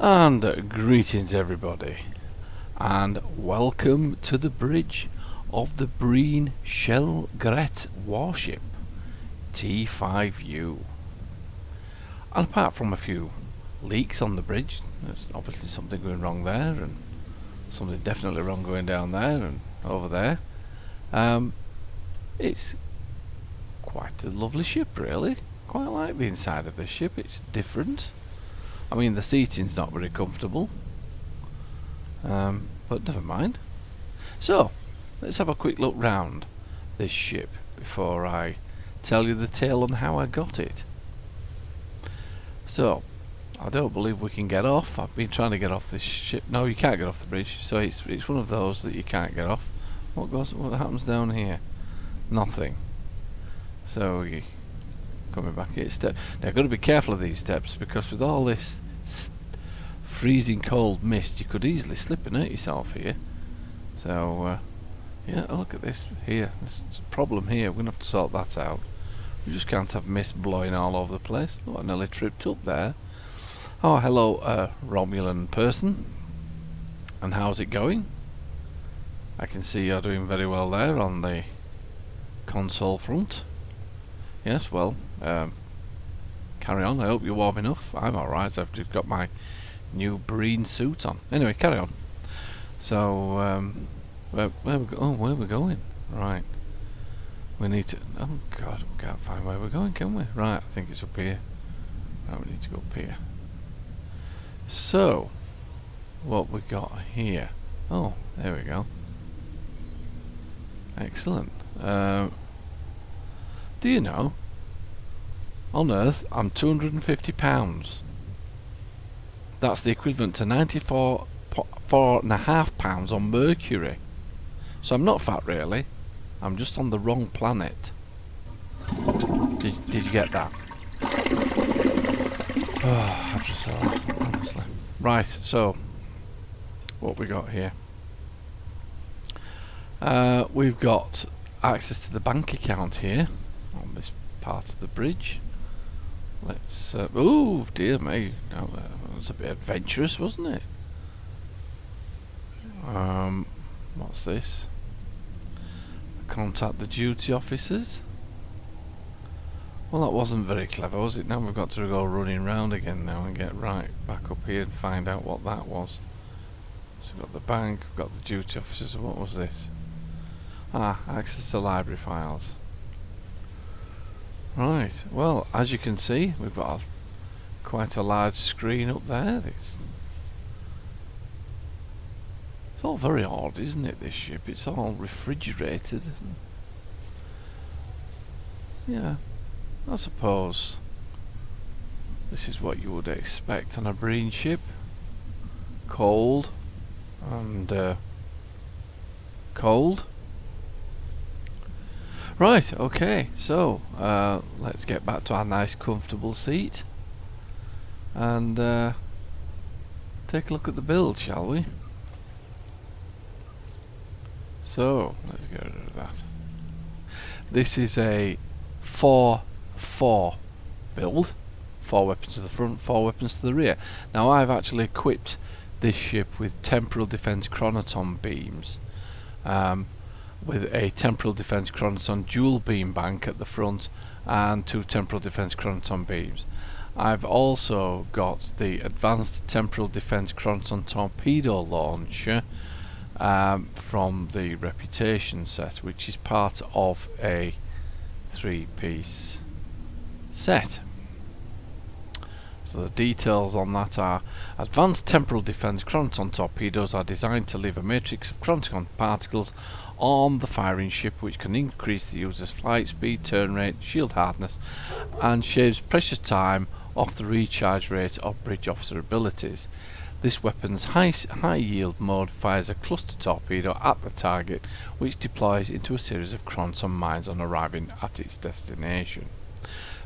And greetings everybody, and welcome to the bridge of the Breen Chel Grett Warship T5-U. And apart from a few leaks on the bridge, there's obviously something going wrong there, and something definitely wrong going down there and over there. It's quite a lovely ship, really. Quite like the inside of this ship. It's different. I mean, the seating's not very comfortable, but never mind. So, let's have a quick look round this ship before I tell you the tale on how I got it. So, I don't believe we can get off. I've been trying to get off this ship. No, you can't get off the bridge. So it's one of those that you can't get off. What happens down here? Nothing. So you coming back here. Now, I've got to be careful of these steps, because with all this freezing cold mist, you could easily slip and hurt yourself here. So yeah, look at this here. There's a problem here. We're gonna have to sort that out. We just can't have mist blowing all over the place. Oh, I nearly tripped up there. Oh, hello, Romulan person. And how's it going? I can see you're doing very well there on the console front. Yes, well, carry on. I hope you're warm enough. I'm alright. I've just got my new Breen suit on. Anyway, carry on. So, where are we going? Right. We need to... Oh, God, we can't find where we're going, can we? Right, I think it's up here. Right, we need to go up here. So, what we got here? Oh, there we go. Excellent. Do you know, on Earth, I'm 250 pounds. That's the equivalent to 94.5 pounds on Mercury. So I'm not fat, really. I'm just on the wrong planet. Did you get that? Oh, I just honestly. Right, so what we got here? We've got access to the bank account here on this part of the bridge. Let's oh dear me, no, that was a bit adventurous, wasn't it? What's this? Contact the duty officers. Well, that wasn't very clever, was it? Now we've got to go running round again now and get right back up here and find out what that was. So we've got the bank, we've got the duty officers. What was this? Ah, access to library files. Right, well, as you can see, we've got quite a large screen up there. It's all very odd, isn't it, this ship? It's all refrigerated. Yeah, I suppose this is what you would expect on a Breen ship. Cold and cold. Right, okay, so let's get back to our nice comfortable seat and take a look at the build, shall we? So, let's get rid of that. This is a 4-4 build. 4 weapons to the front, 4 weapons to the rear. Now, I've actually equipped this ship with temporal defense chronoton beams. With a temporal defense chronoton dual beam bank at the front and 2 temporal defense chronoton beams. I've also got the advanced temporal defense chronoton torpedo launcher from the Reputation set, which is part of a 3-piece set. So the details on that are: advanced temporal defense chronoton torpedoes are designed to leave a matrix of chronoton particles on the firing ship, which can increase the user's flight speed, turn rate, shield hardness, and shaves precious time off the recharge rate of bridge officer abilities. This weapon's high yield mode fires a cluster torpedo at the target, which deploys into a series of chronoton mines on arriving at its destination.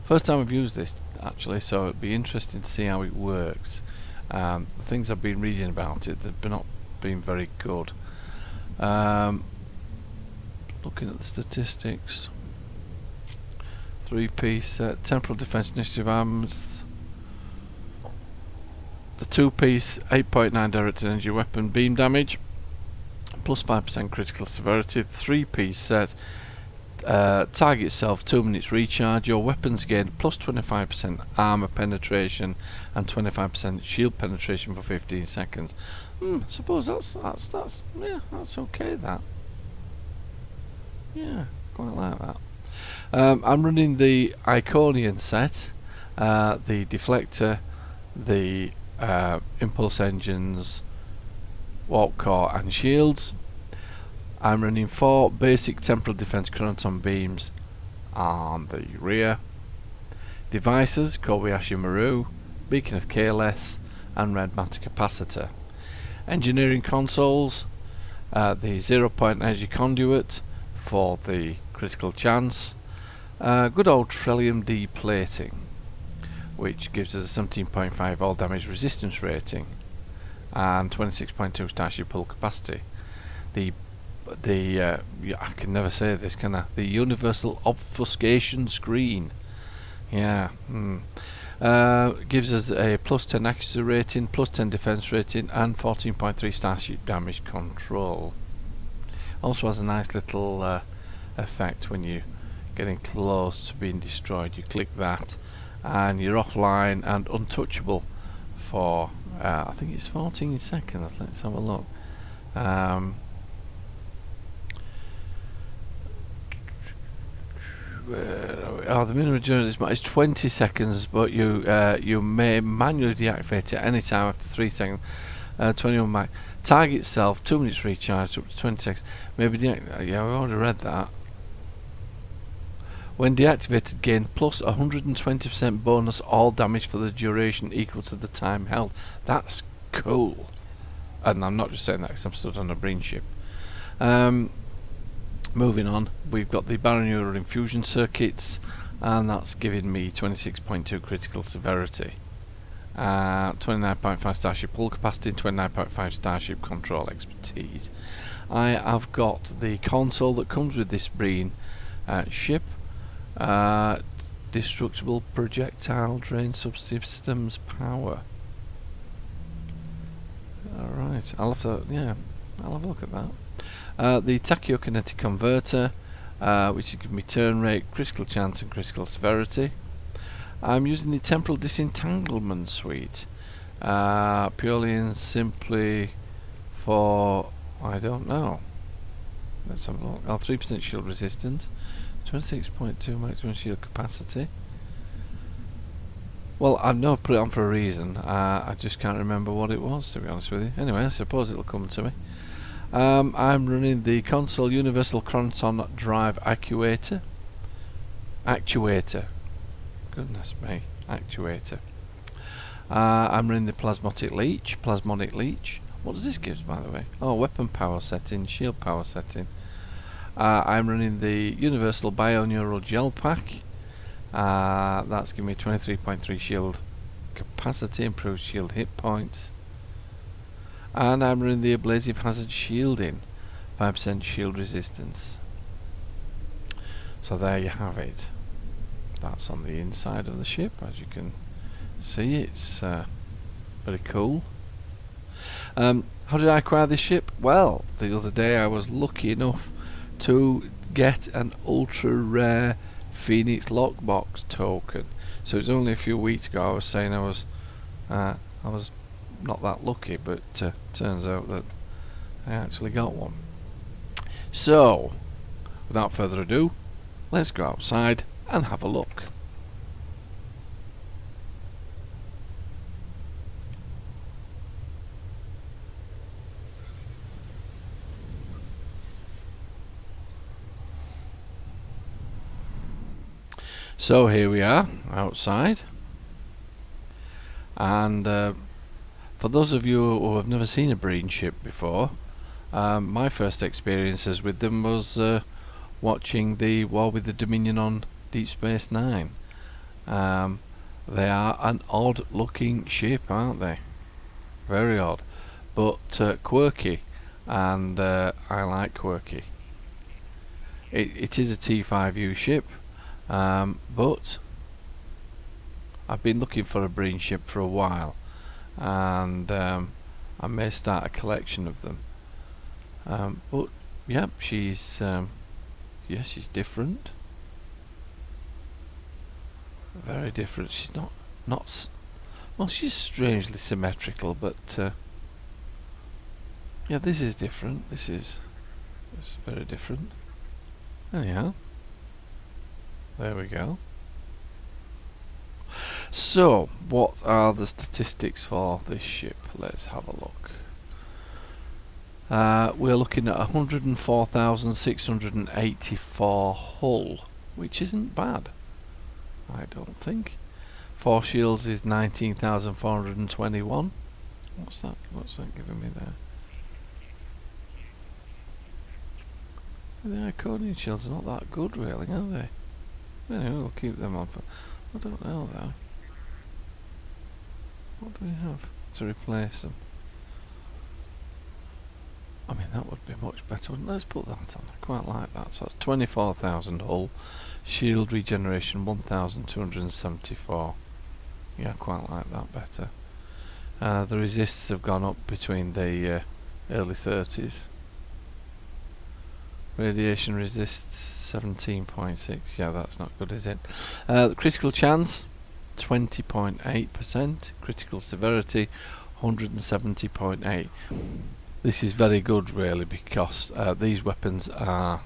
First time I've used this, actually, so it'd be interesting to see how it works. The things I've been reading about it, they've not been very good. Looking at the statistics, 3-piece temporal defense initiative arms. The 2-piece 8.9 direct energy weapon beam damage, plus 5% critical severity. 3-piece set, target itself 2 minutes recharge. Your weapons gain plus 25% armor penetration and 25% shield penetration for 15 seconds. Suppose that's yeah, that's okay. That, yeah, quite like that. I'm running the Iconian set, the deflector, the impulse engines, warp core and shields. I'm running 4 basic temporal defense chronoton beams on the rear. Devices, Kobayashi Maru, beacon of Keyless and red matter capacitor. Engineering consoles, the 0-point energy conduit for the critical chance. Good old Trellium D plating, which gives us a 17.5 all damage resistance rating and 26.2 starship hull capacity. The I can never say this, can I? The universal obfuscation screen. Yeah. Gives us a plus 10 accuracy rating, plus 10 defense rating, and 14.3 starship damage control. Also has a nice little effect when you're getting close to being destroyed. You click that and you're offline and untouchable for I think it's 14 seconds. Let's have a look. The minimum duration is 20 seconds, but you may manually deactivate it any time after 3 seconds. 21 max. Target itself 2 minutes recharge up to 20 seconds. Maybe yeah, we've already read that. When deactivated, gain plus 120% bonus all damage for the duration equal to the time held. That's cool. And I'm not just saying that because I'm stood on a Breen ship. Moving on, we've got the baroneural infusion circuits, and that's giving me 26.2 critical severity, 29.5 starship hull capacity, and 29.5 starship control expertise. I have got the console that comes with this Breen ship. Destructible projectile drain subsystems power. Alright, I'll have a look at that. The tachyokinetic converter, which gives me turn rate, critical chance and critical severity. I'm using the temporal disentanglement suite, purely and simply for, I don't know. Let's have a look. 3% shield resistance, 26.2 maximum shield capacity. Well, I've not put it on for a reason. I just can't remember what it was, to be honest with you. Anyway, I suppose it'll come to me. I'm running the console universal chronoton drive actuator. Goodness me, actuator. I'm running the plasmonic leech. What does this give, by the way? Oh, weapon power setting, shield power setting. I'm running the universal bioneural gel pack. That's giving me 23.3 shield capacity, improved shield hit points. And I'm running the abrasive hazard shielding, 5% shield resistance. So there you have it. That's on the inside of the ship, as you can see. It's very cool. How did I acquire this ship? Well, the other day I was lucky enough to get an ultra rare Phoenix lockbox token. So it was only a few weeks ago I was saying I was not that lucky, but turns out that I actually got one. So, without further ado, let's go outside and have a look. So here we are outside, and for those of you who have never seen a Breen ship before, my first experiences with them was watching the War with the Dominion on Deep Space Nine. They are an odd looking ship, aren't they? Very odd, but quirky, and I like quirky. It is a T5-U ship, but I've been looking for a Breen ship for a while, and I may start a collection of them. But yeah, she's she's different, very different. She's not well, she's strangely symmetrical, but yeah, this is different. This is very different. Anyhow, there we go. So, what are the statistics for this ship? Let's have a look. We're looking at 104,684 hull, which isn't bad, I don't think. Force shields is 19,421. What's that giving me there? The Iconian shields are not that good, really, are they? Anyway, we'll keep them on. But I don't know though. What do we have to replace them? I mean, that would be much better. Let's put that on. I quite like that. So that's 24,000 hull. Shield regeneration 1,274. Yeah, I quite like that better. The resists have gone up between the early 30s. Radiation resists 17.6. Yeah, that's not good, is it? The critical chance 20.8%. Critical severity 170.8. This is very good, really, because these weapons are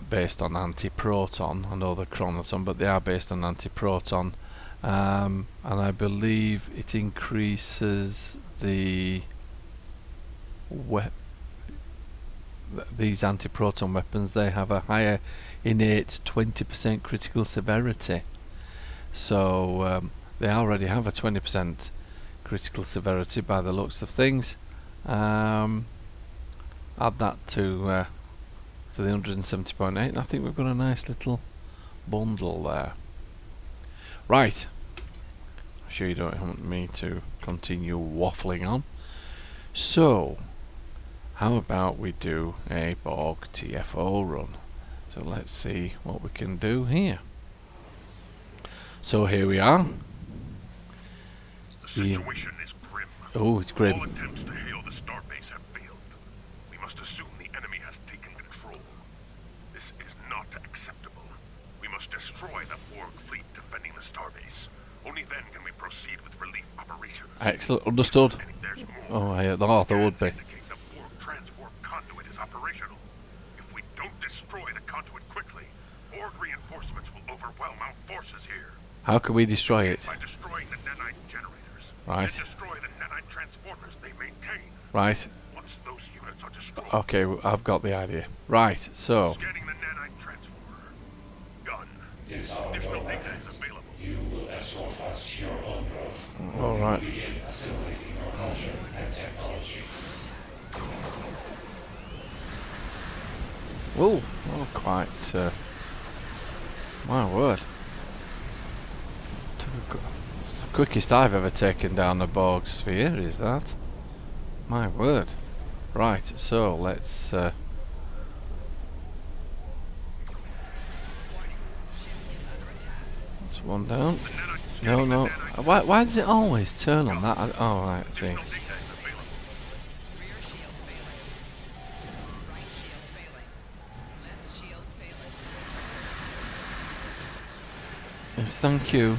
based on anti-proton. I know they're chronoton, but they are based on anti-proton, and I believe it increases the these anti-proton weapons. They have a higher innate 20% critical severity, so they already have a 20% critical severity by the looks of things. Add that to the 170.8, and I think we've got a nice little bundle there. Right, I'm sure you don't want me to continue waffling on, so how about we do a Borg TFO run? So let's see what we can do here. So here we are. The situation is grim. Oh, it's grim. All attempts to hail the starbase have failed. We must assume the enemy has taken control. This is not acceptable. We must destroy the Borg fleet defending the starbase. Only then can we proceed with relief operations. Excellent, understood. And there's more. Oh, yeah, there would be. Indicate the Borg transport conduit is operational. If we don't destroy the conduit quickly, Borg reinforcements will overwhelm our forces here. How can we destroy it? By destroying the nanite generators. Right. And destroy the nanite transformers they maintain. Right. Once those units are destroyed. Okay, I've got the idea. Right, so. Scanning the nanite transformer. Done. Additional data is available. You will escort us to your home world. All right. Begin assimilating your culture and technology. Oh, quite. My word. It's the quickest I've ever taken down a Borg sphere, is that? My word. Right, so let's. That's one down. No. Why does it always turn on that? Oh, right, I see. Yes, thank you.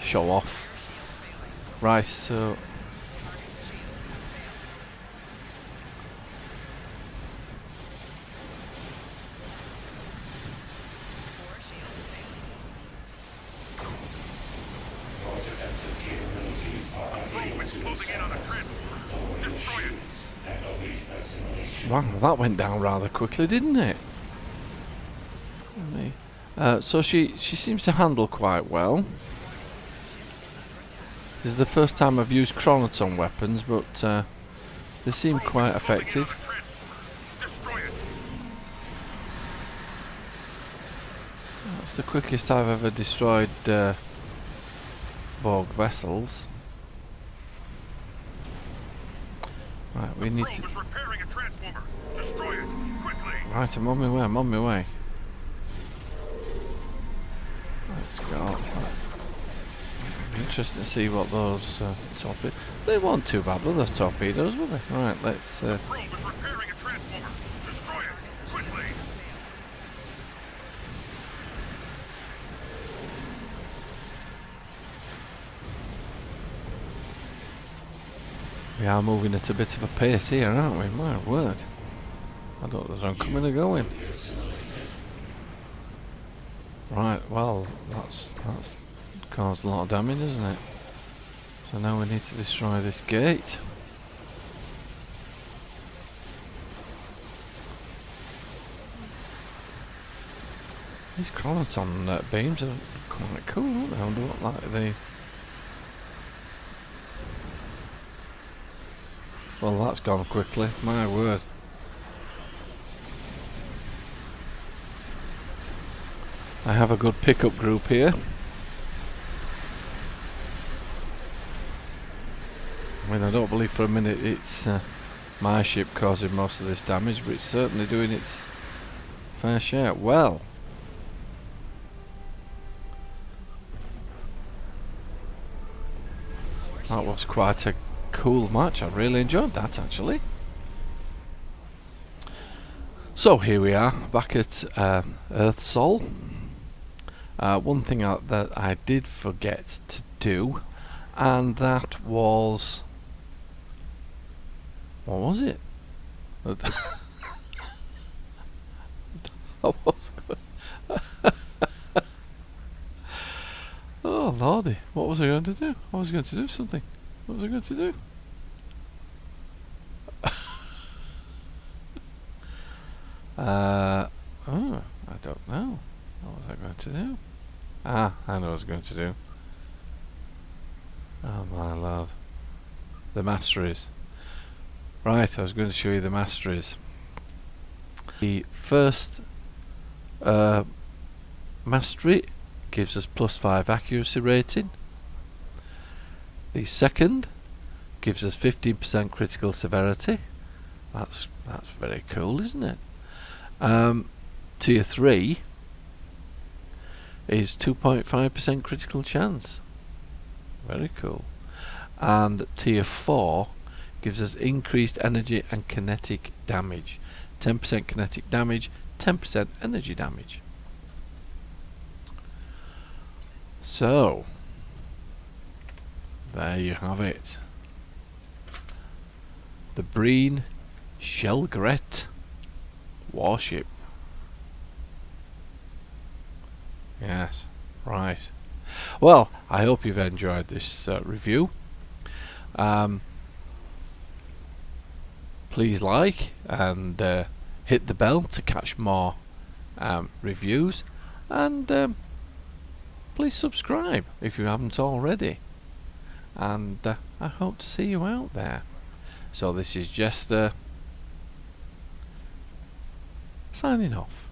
Show off. Right, so. Your defensive capabilities are unable to withstand us. Lower your shields and await assimilation. Wow, that went down rather quickly, didn't it? So she seems to handle quite well. This is the first time I've used chronoton weapons, but they seem quite effective. That's the quickest I've ever destroyed Borg vessels. Right, we need to. Right, I'm on my way. Let's go. Right. interesting to see what those torpedoes... They weren't too bad, were those torpedoes, were they? Right, let's... Probe is repairing a transformer. Destroy it, quickly! We are moving at a bit of a pace here, aren't we? My word. I don't know if I'm coming or going. Right, well, that's caused a lot of damage, isn't it? So now we need to destroy this gate. These chronoton beams are quite cool, aren't they? I wonder what like they... Well, that's gone quickly, my word. I have a good pickup group here. I mean, I don't believe for a minute it's my ship causing most of this damage, but it's certainly doing its fair share. Well, that was quite a cool match. I really enjoyed that, actually. So here we are, back at Earth Sol. One thing that I did forget to do, and that was... What was it? I was Oh lordy, what was I going to do? I was going to do something. What was I going to do? Oh, I don't know. What was I going to do? Ah, I know what I was going to do. Oh my love. The masteries. Right, I was going to show you the masteries. The first mastery gives us +5 accuracy rating. The second gives us 15% critical severity. That's very cool, isn't it? Tier 3 is 2.5% critical chance. Very cool. And Tier 4 gives us increased energy and kinetic damage. 10% kinetic damage, 10% energy damage. So, there you have it. The Breen Chel Grett Warship. Yes, right. Well, I hope you've enjoyed this review. Please like and hit the bell to catch more reviews, and please subscribe if you haven't already, and I hope to see you out there. So this is JeSter signing off.